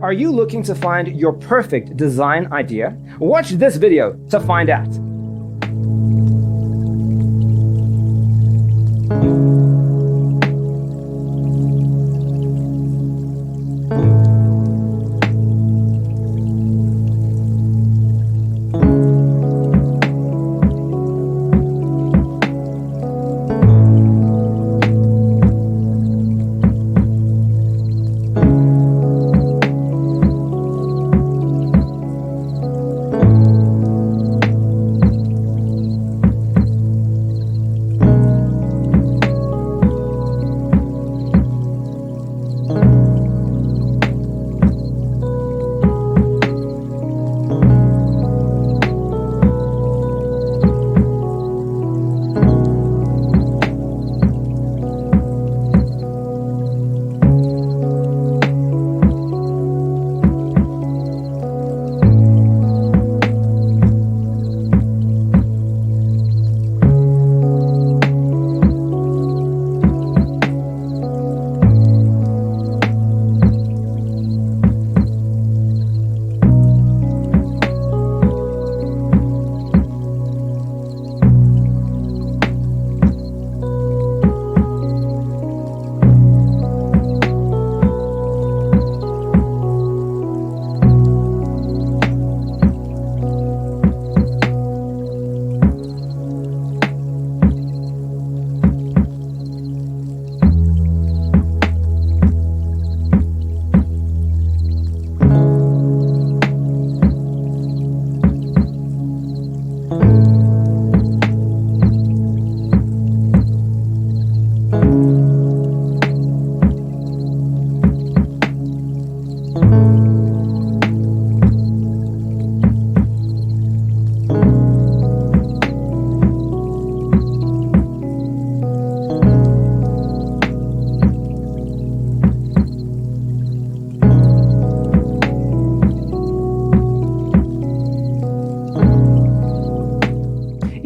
Are you looking to find your perfect design idea? Watch this video to find out.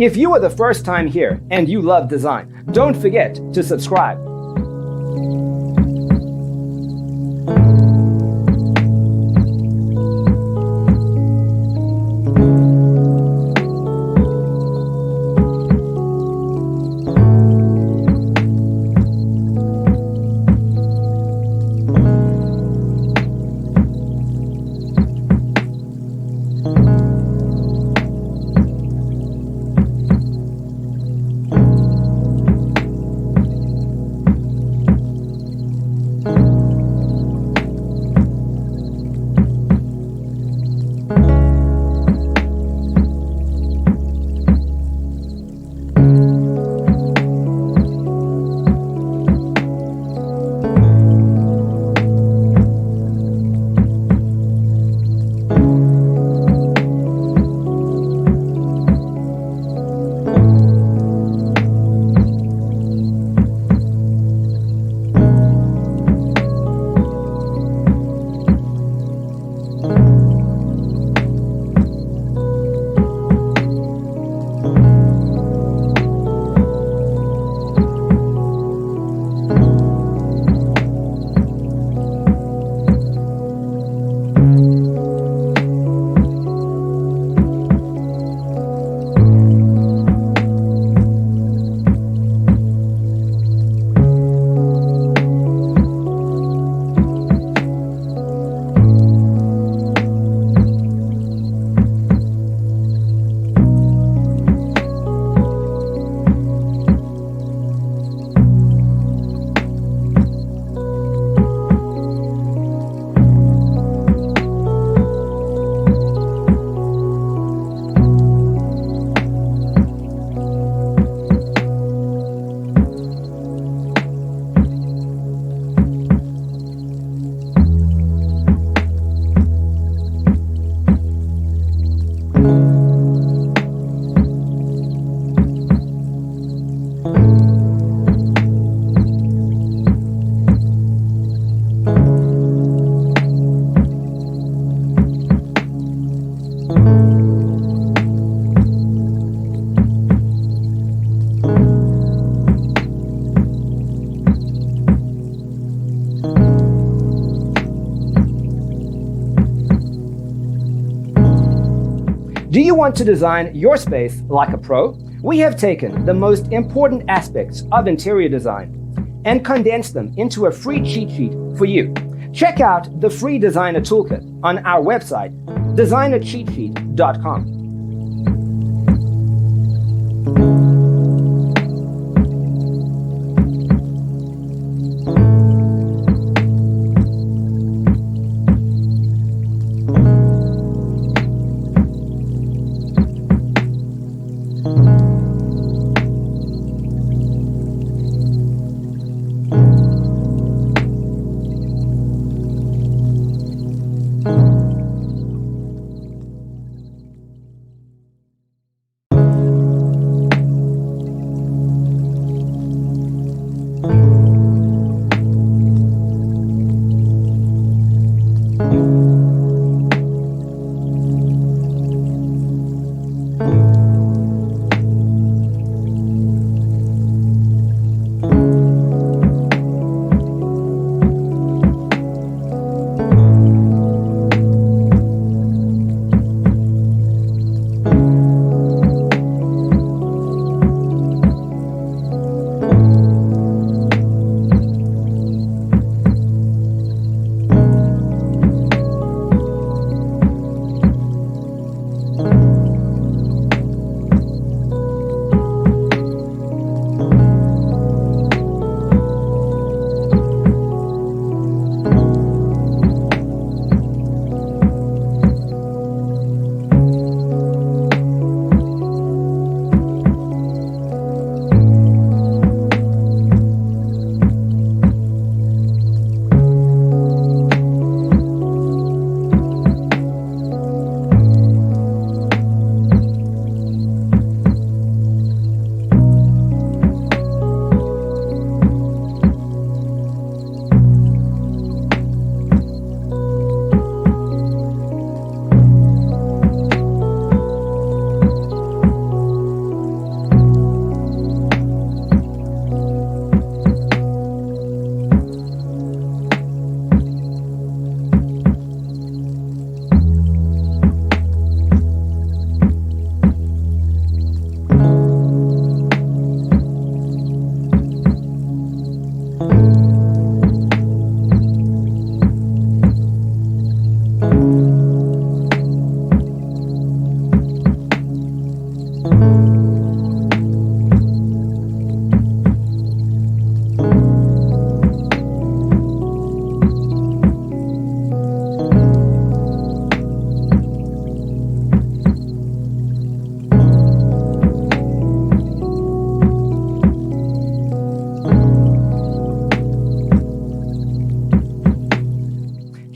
If you are the first time here and you love design, don't forget to subscribe. Do you want to design your space like a pro? We have taken the most important aspects of interior design and condensed them into a free cheat sheet for you. Check out the free designer toolkit on our website, designercheatsheet.com.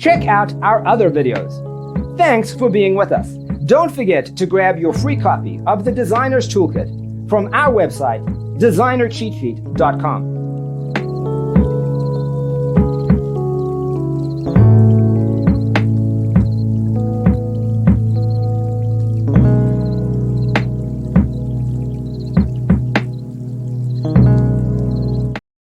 Check out our other videos. Thanks for being with us. Don't forget to grab your free copy of the Designer's Toolkit from our website, designercheatsheet.com.